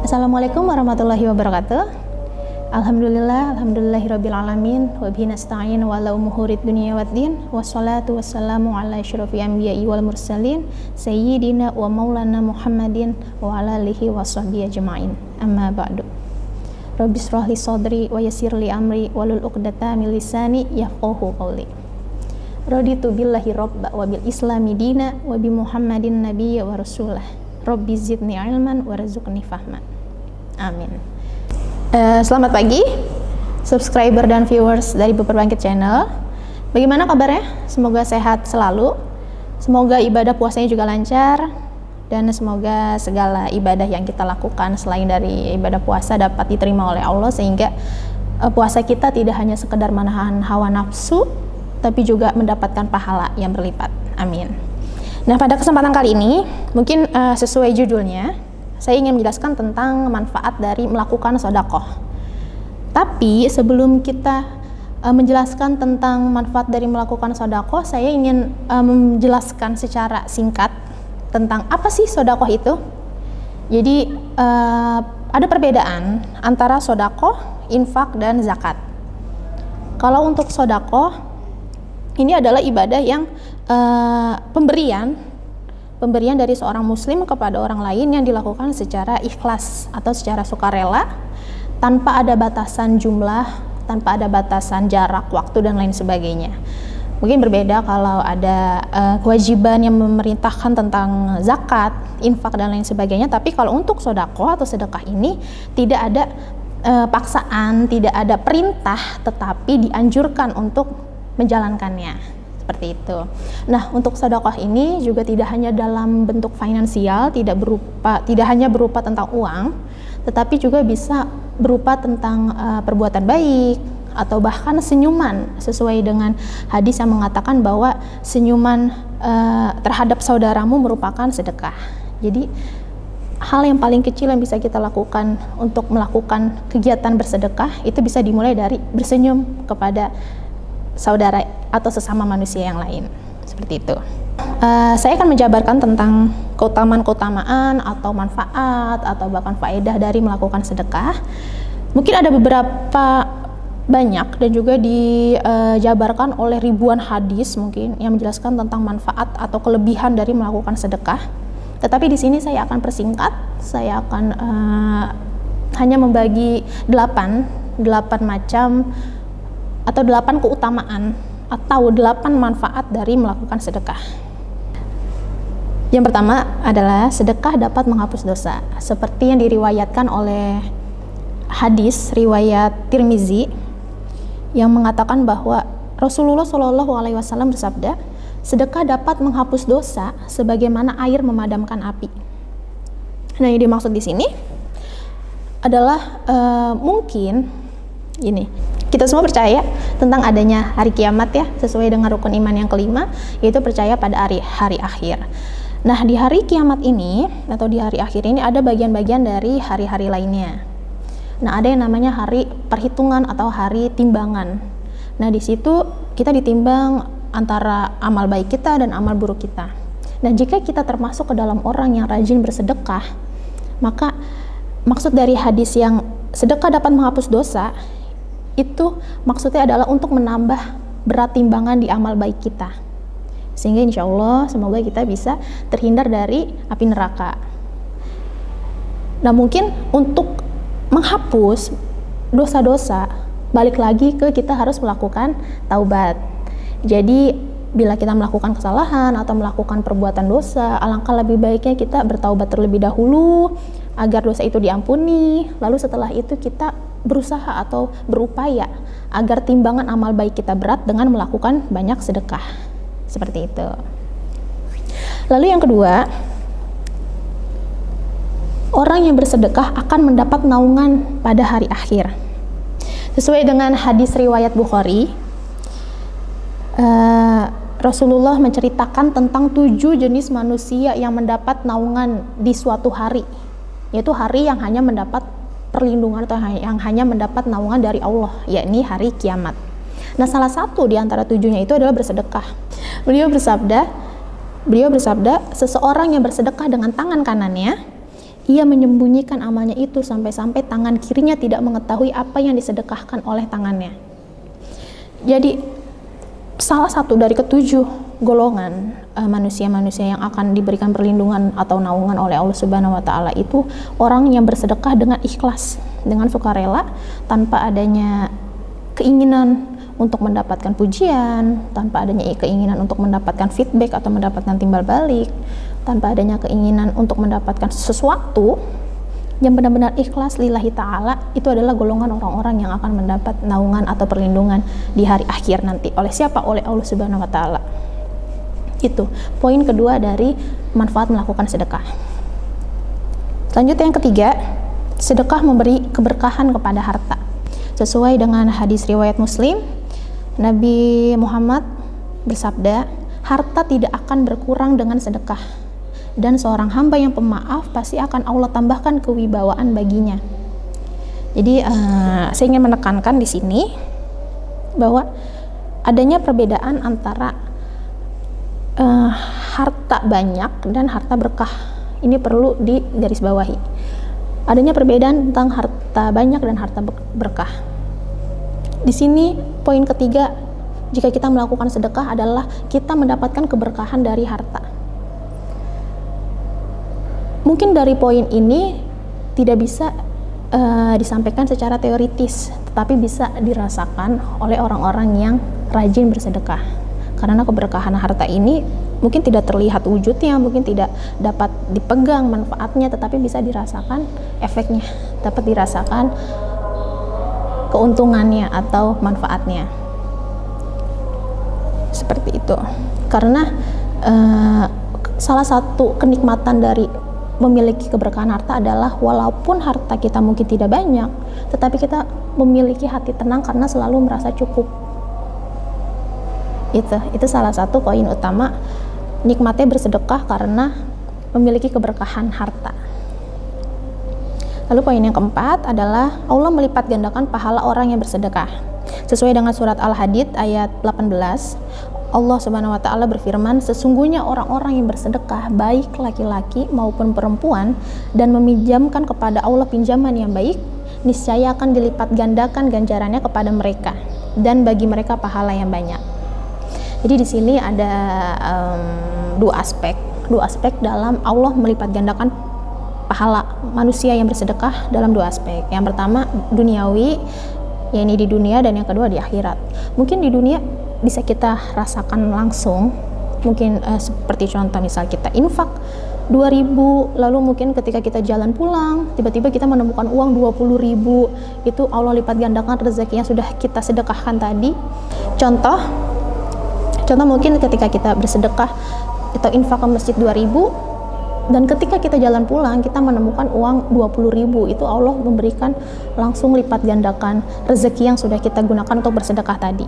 Assalamualaikum warahmatullahi wabarakatuh. Alhamdulillahirabbil alamin wa bihi nasta'in wa ala umurid dunya waddin wassalatu wassalamu ala asyrofil anbiya'i wal mursalin sayyidina wa maulana Muhammadin wa ala alihi washabbihi ajma'in. Amma ba'du. Rabbi shrah li sadri wa yassir li amri walul 'uqdatam min lisani yafqahu qawli. Raditu billahi rabba wa bil islami dina wa bi Muhammadin nabiyya wa rasulah. Rabbi zidni ilman warzuqni fahman. Amin. Selamat pagi subscriber dan viewers dari Buper Bangkit Channel. Bagaimana kabarnya? Semoga sehat selalu. Semoga ibadah puasanya juga lancar, dan semoga segala ibadah yang kita lakukan selain dari ibadah puasa dapat diterima oleh Allah, sehingga puasa kita tidak hanya sekedar menahan hawa nafsu, tapi juga mendapatkan pahala yang berlipat. Amin. Nah, pada kesempatan kali ini, mungkin sesuai judulnya, saya ingin menjelaskan tentang manfaat dari melakukan sedekah. Tapi sebelum kita menjelaskan tentang manfaat dari melakukan sedekah, saya ingin menjelaskan secara singkat tentang apa sih sedekah itu. Jadi ada perbedaan antara sedekah, infak, dan zakat. Kalau untuk sedekah, ini adalah ibadah yang pemberian dari seorang muslim kepada orang lain yang dilakukan secara ikhlas atau secara sukarela, tanpa ada batasan jumlah, tanpa ada batasan jarak, waktu, dan lain sebagainya. Mungkin berbeda kalau ada kewajiban yang memerintahkan tentang zakat, infak, dan lain sebagainya. Tapi kalau untuk sedekah atau sedekah ini tidak ada paksaan, tidak ada perintah, tetapi dianjurkan untuk menjalankannya. Seperti itu. Nah, untuk sedekah ini juga tidak hanya dalam bentuk finansial, tidak hanya berupa tentang uang, tetapi juga bisa berupa tentang perbuatan baik atau bahkan senyuman, sesuai dengan hadis yang mengatakan bahwa senyuman terhadap saudaramu merupakan sedekah. Jadi hal yang paling kecil yang bisa kita lakukan untuk melakukan kegiatan bersedekah itu bisa dimulai dari bersenyum kepada saudara atau sesama manusia yang lain, seperti itu. Saya akan menjabarkan tentang keutamaan atau manfaat atau bahkan faedah dari melakukan sedekah. Mungkin ada beberapa banyak dan juga dijabarkan oleh ribuan hadis mungkin yang menjelaskan tentang manfaat atau kelebihan dari melakukan sedekah. Tetapi di sini saya akan persingkat. Saya akan hanya membagi 8 macam atau 8 keutamaan atau 8 manfaat dari melakukan sedekah. Yang pertama adalah sedekah dapat menghapus dosa, seperti yang diriwayatkan oleh hadis riwayat Tirmizi yang mengatakan bahwa Rasulullah SAW bersabda, sedekah dapat menghapus dosa sebagaimana air memadamkan api. Nah, yang dimaksud di sini adalah mungkin ini, kita semua percaya tentang adanya hari kiamat ya, sesuai dengan rukun iman yang kelima, yaitu percaya pada hari akhir. Nah, di hari kiamat ini atau di hari akhir ini ada bagian-bagian dari hari-hari lainnya. Nah, ada yang namanya hari perhitungan atau hari timbangan. Nah, di situ kita ditimbang antara amal baik kita dan amal buruk kita. Nah, jika kita termasuk ke dalam orang yang rajin bersedekah, maka maksud dari hadis yang sedekah dapat menghapus dosa itu maksudnya adalah untuk menambah berat timbangan di amal baik kita, sehingga insya Allah semoga kita bisa terhindar dari api neraka. Nah, mungkin untuk menghapus dosa-dosa, balik lagi ke kita harus melakukan taubat. Jadi bila kita melakukan kesalahan atau melakukan perbuatan dosa, alangkah lebih baiknya kita bertaubat terlebih dahulu agar dosa itu diampuni. Lalu setelah itu kita berusaha atau berupaya agar timbangan amal baik kita berat dengan melakukan banyak sedekah. Seperti itu. Lalu yang kedua, orang yang bersedekah akan mendapat naungan pada hari akhir. Sesuai dengan hadis riwayat Bukhari, Rasulullah menceritakan tentang 7 jenis manusia yang mendapat naungan di suatu hari, yaitu hari yang hanya mendapat perlindungan atau yang hanya mendapat naungan dari Allah, yakni hari kiamat. Nah, salah satu di antara 7-nya itu adalah bersedekah. Beliau bersabda, seseorang yang bersedekah dengan tangan kanannya ia menyembunyikan amalnya itu sampai-sampai tangan kirinya tidak mengetahui apa yang disedekahkan oleh tangannya. Jadi salah satu dari ketujuh golongan manusia-manusia yang akan diberikan perlindungan atau naungan oleh Allah Subhanahu wa taala itu orang yang bersedekah dengan ikhlas, dengan sukarela, tanpa adanya keinginan untuk mendapatkan pujian, tanpa adanya keinginan untuk mendapatkan feedback atau mendapatkan timbal balik, tanpa adanya keinginan untuk mendapatkan sesuatu, yang benar-benar ikhlas lillahi ta'ala. Itu adalah golongan orang-orang yang akan mendapat naungan atau perlindungan di hari akhir nanti. Oleh siapa? Oleh Allah Subhanahu wa ta'ala. Itu poin kedua dari manfaat melakukan sedekah. Selanjutnya yang ketiga, sedekah memberi keberkahan kepada harta. Sesuai dengan hadis riwayat Muslim, Nabi Muhammad bersabda, harta tidak akan berkurang dengan sedekah, dan seorang hamba yang pemaaf pasti akan Allah tambahkan kewibawaan baginya. Jadi saya ingin menekankan di sini bahwa adanya perbedaan antara harta banyak dan harta berkah. Ini perlu digarisbawahi. Adanya perbedaan tentang harta banyak dan harta berkah. Di sini poin ketiga, jika kita melakukan sedekah adalah kita mendapatkan keberkahan dari harta. Mungkin dari poin ini tidak bisa disampaikan secara teoritis, tetapi bisa dirasakan oleh orang-orang yang rajin bersedekah. Karena keberkahan harta ini mungkin tidak terlihat wujudnya, mungkin tidak dapat dipegang manfaatnya, tetapi bisa dirasakan efeknya, dapat dirasakan keuntungannya atau manfaatnya. Seperti itu. Karena salah satu kenikmatan dari memiliki keberkahan harta adalah walaupun harta kita mungkin tidak banyak, tetapi kita memiliki hati tenang karena selalu merasa cukup. Itu salah satu poin utama nikmatnya bersedekah karena memiliki keberkahan harta. Lalu poin yang keempat adalah Allah melipat gandakan pahala orang yang bersedekah. Sesuai dengan surat Al-Hadid ayat 18, Allah Subhanahu wa taala berfirman, sesungguhnya orang-orang yang bersedekah baik laki-laki maupun perempuan dan meminjamkan kepada Allah pinjaman yang baik, niscaya akan dilipat gandakan ganjarannya kepada mereka dan bagi mereka pahala yang banyak. Jadi di sini ada dua aspek dalam Allah melipat gandakan pahala manusia yang bersedekah dalam dua aspek. Yang pertama duniawi, yakni di dunia, dan yang kedua di akhirat. Mungkin di dunia bisa kita rasakan langsung, mungkin seperti contoh misal kita infak 2.000, lalu mungkin ketika kita jalan pulang tiba-tiba kita menemukan uang 20.000, itu Allah lipat gandakan rezeki yang sudah kita sedekahkan tadi. Contoh mungkin ketika kita bersedekah atau infak ke masjid 2.000, dan ketika kita jalan pulang kita menemukan uang 20.000, itu Allah memberikan langsung lipat gandakan rezeki yang sudah kita gunakan untuk bersedekah tadi.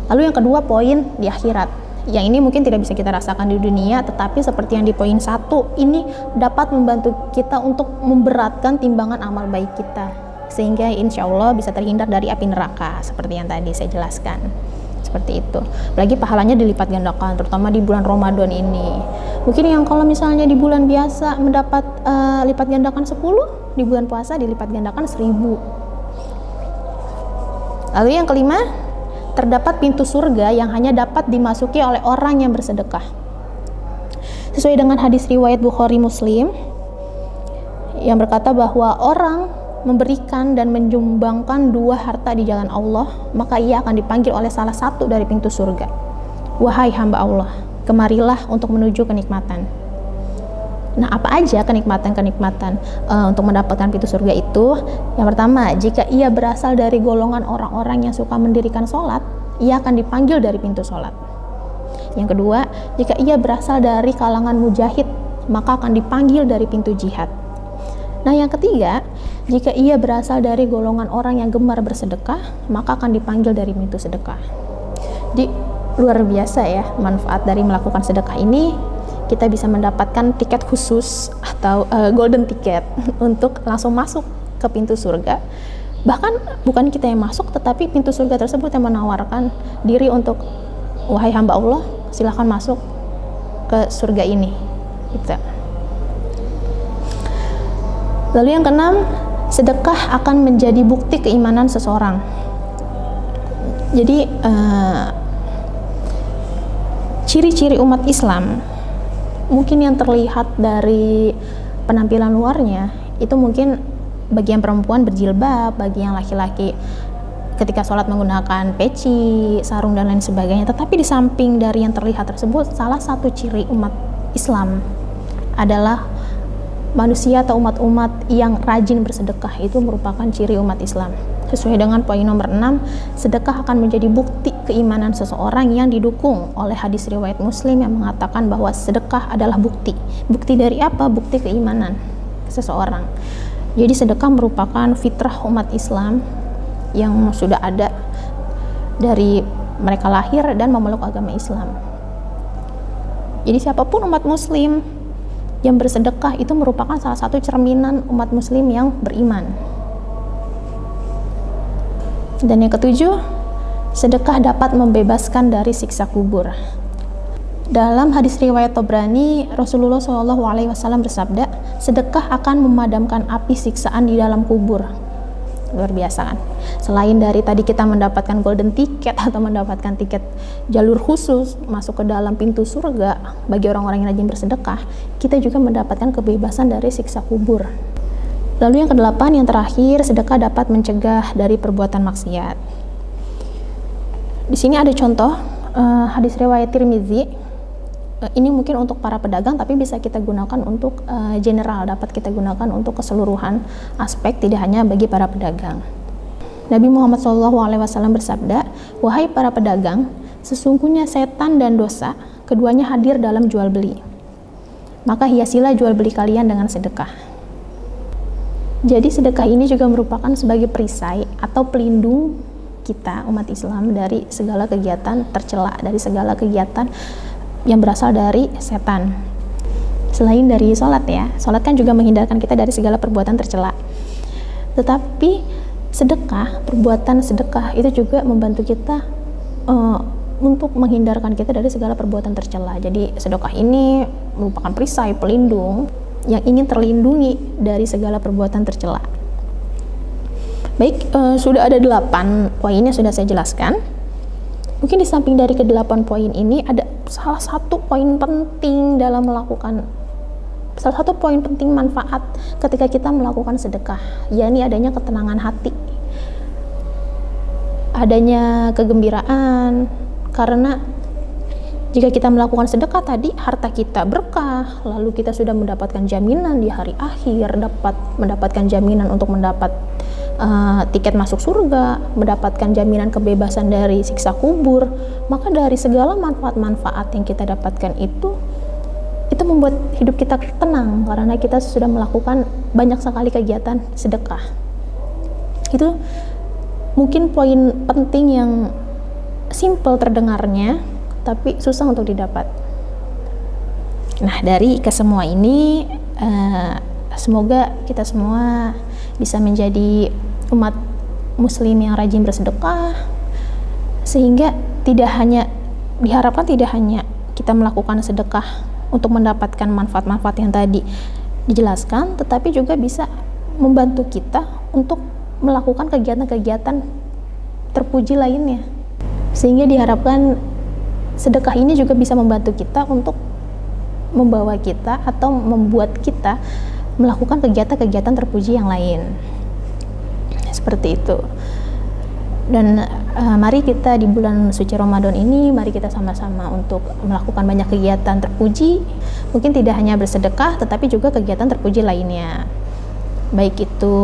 Lalu yang kedua poin di akhirat, yang ini mungkin tidak bisa kita rasakan di dunia, tetapi seperti yang di poin 1 ini dapat membantu kita untuk memberatkan timbangan amal baik kita, sehingga insya Allah bisa terhindar dari api neraka seperti yang tadi saya jelaskan. Seperti itu. Lagi pahalanya dilipat gandakan, terutama di bulan Ramadan ini. Mungkin yang kalau misalnya di bulan biasa mendapat lipat gandakan 10, di bulan puasa dilipat gandakan 1.000. Lalu yang kelima, terdapat pintu surga yang hanya dapat dimasuki oleh orang yang bersedekah. Sesuai dengan hadis riwayat Bukhari Muslim yang berkata bahwa orang memberikan dan menyumbangkan 2 harta di jalan Allah, maka ia akan dipanggil oleh salah satu dari pintu surga. Wahai hamba Allah, kemarilah untuk menuju kenikmatan. Nah, apa aja kenikmatan-kenikmatan untuk mendapatkan pintu surga itu? Yang pertama, jika ia berasal dari golongan orang-orang yang suka mendirikan sholat, ia akan dipanggil dari pintu sholat. Yang kedua, jika ia berasal dari kalangan mujahid, maka akan dipanggil dari pintu jihad. Nah, yang ketiga, jika ia berasal dari golongan orang yang gemar bersedekah, maka akan dipanggil dari pintu sedekah. Jadi, luar biasa ya manfaat dari melakukan sedekah ini. Kita bisa mendapatkan tiket khusus atau golden ticket untuk langsung masuk ke pintu surga. Bahkan bukan kita yang masuk, tetapi pintu surga tersebut yang menawarkan diri untuk, wahai hamba Allah, silahkan masuk ke surga ini. Gitu. Lalu yang keenam, sedekah akan menjadi bukti keimanan seseorang. Jadi ciri-ciri umat Islam mungkin yang terlihat dari penampilan luarnya itu mungkin bagi yang perempuan berjilbab, bagi yang laki-laki ketika sholat menggunakan peci, sarung dan lain sebagainya. Tetapi di samping dari yang terlihat tersebut, salah satu ciri umat Islam adalah manusia atau umat-umat yang rajin bersedekah. Itu merupakan ciri umat Islam. Sesuai dengan poin nomor 6, sedekah akan menjadi bukti keimanan seseorang yang didukung oleh hadis riwayat Muslim yang mengatakan bahwa sedekah adalah bukti. Bukti dari apa? Bukti keimanan seseorang. Jadi sedekah merupakan fitrah umat Islam yang sudah ada dari mereka lahir dan memeluk agama Islam. Jadi siapapun umat Muslim yang bersedekah itu merupakan salah satu cerminan umat Muslim yang beriman. Dan yang ketujuh, sedekah dapat membebaskan dari siksa kubur. Dalam hadis riwayat Tabrani, Rasulullah SAW bersabda, sedekah akan memadamkan api siksaan di dalam kubur. Luar biasa kan? Selain dari tadi kita mendapatkan golden ticket atau mendapatkan tiket jalur khusus masuk ke dalam pintu surga bagi orang-orang yang rajin bersedekah, kita juga mendapatkan kebebasan dari siksa kubur. Lalu yang kedelapan, yang terakhir, sedekah dapat mencegah dari perbuatan maksiat. Di sini ada contoh hadis riwayat Tirmizi. Ini mungkin untuk para pedagang, tapi bisa kita gunakan untuk general, dapat kita gunakan untuk keseluruhan aspek, tidak hanya bagi para pedagang. Nabi Muhammad SAW bersabda, "Wahai para pedagang, sesungguhnya setan dan dosa keduanya hadir dalam jual beli. Maka hiasilah jual beli kalian dengan sedekah." Jadi sedekah ini juga merupakan sebagai perisai atau pelindung kita umat Islam dari segala kegiatan tercela, dari segala kegiatan yang berasal dari setan. Selain dari sholat ya, sholat kan juga menghindarkan kita dari segala perbuatan tercela. Tetapi sedekah, perbuatan sedekah itu juga membantu kita untuk menghindarkan kita dari segala perbuatan tercela. Jadi sedekah ini merupakan perisai, pelindung yang ingin terlindungi dari segala perbuatan tercela. Baik, sudah ada 8 poin yang sudah saya jelaskan. Mungkin di samping dari ke-8 poin ini ada salah satu poin penting dalam melakukan, salah satu poin penting manfaat ketika kita melakukan sedekah, yakni adanya ketenangan hati, adanya kegembiraan. Karena jika kita melakukan sedekah tadi, harta kita berkah, lalu kita sudah mendapatkan jaminan di hari akhir, dapat mendapatkan jaminan untuk mendapat tiket masuk surga, mendapatkan jaminan kebebasan dari siksa kubur. Maka dari segala manfaat-manfaat yang kita dapatkan itu membuat hidup kita tenang, karena kita sudah melakukan banyak sekali kegiatan sedekah. Itu mungkin poin penting yang simple terdengarnya, tapi susah untuk didapat. Nah, dari kesemua ini semoga kita semua bisa menjadi umat Muslim yang rajin bersedekah, sehingga diharapkan tidak hanya kita melakukan sedekah untuk mendapatkan manfaat-manfaat yang tadi dijelaskan, tetapi juga bisa membantu kita untuk melakukan kegiatan-kegiatan terpuji lainnya, sehingga diharapkan sedekah ini juga bisa membantu kita untuk membawa kita atau membuat kita melakukan kegiatan-kegiatan terpuji yang lain. Seperti itu. Dan mari kita di bulan suci Ramadan ini, mari kita sama-sama untuk melakukan banyak kegiatan terpuji. Mungkin tidak hanya bersedekah, tetapi juga kegiatan terpuji lainnya. Baik itu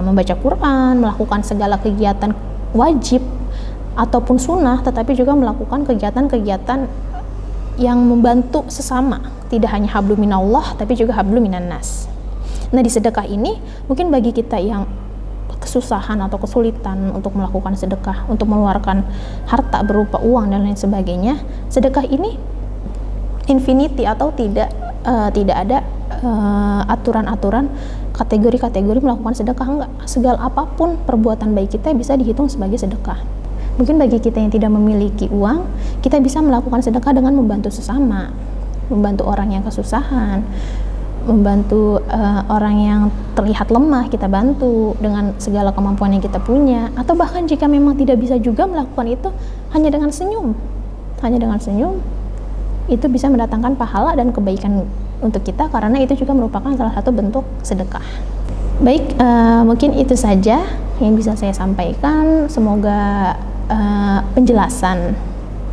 membaca Quran, melakukan segala kegiatan wajib ataupun sunnah, tetapi juga melakukan kegiatan-kegiatan yang membantu sesama, tidak hanya hablum minallah tapi juga hablum minannas. Nah, di sedekah ini mungkin bagi kita yang kesusahan atau kesulitan untuk melakukan sedekah, untuk mengeluarkan harta berupa uang dan lain sebagainya, sedekah ini infinity atau tidak ada aturan-aturan kategori-kategori melakukan sedekah. Enggak, segala apapun perbuatan baik kita bisa dihitung sebagai sedekah. Mungkin bagi kita yang tidak memiliki uang, kita bisa melakukan sedekah dengan membantu sesama, membantu orang yang kesusahan, membantu orang yang terlihat lemah, kita bantu dengan segala kemampuan yang kita punya. Atau bahkan jika memang tidak bisa juga melakukan itu, hanya dengan senyum itu bisa mendatangkan pahala dan kebaikan untuk kita, karena itu juga merupakan salah satu bentuk sedekah. Baik, mungkin itu saja yang bisa saya sampaikan. Semoga penjelasan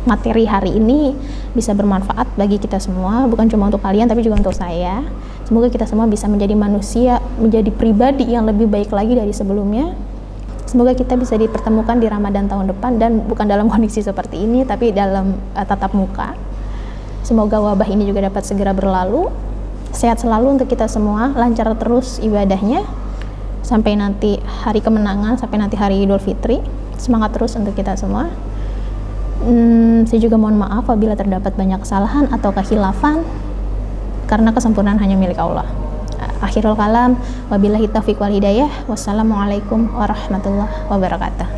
materi hari ini bisa bermanfaat bagi kita semua, bukan cuma untuk kalian tapi juga untuk saya. Semoga kita semua bisa menjadi manusia, menjadi pribadi yang lebih baik lagi dari sebelumnya. Semoga kita bisa dipertemukan di Ramadan tahun depan, dan bukan dalam kondisi seperti ini tapi dalam tatap muka. Semoga wabah ini juga dapat segera berlalu. Sehat selalu untuk kita semua, lancar terus ibadahnya sampai nanti hari kemenangan, sampai nanti hari Idul Fitri. Semangat terus untuk kita semua. Saya juga mohon maaf apabila terdapat banyak kesalahan atau kekhilafan, karena kesempurnaan hanya milik Allah. Akhirul kalam, wabillahi taufiq wal hidayah. Wassalamualaikum warahmatullahi wabarakatuh.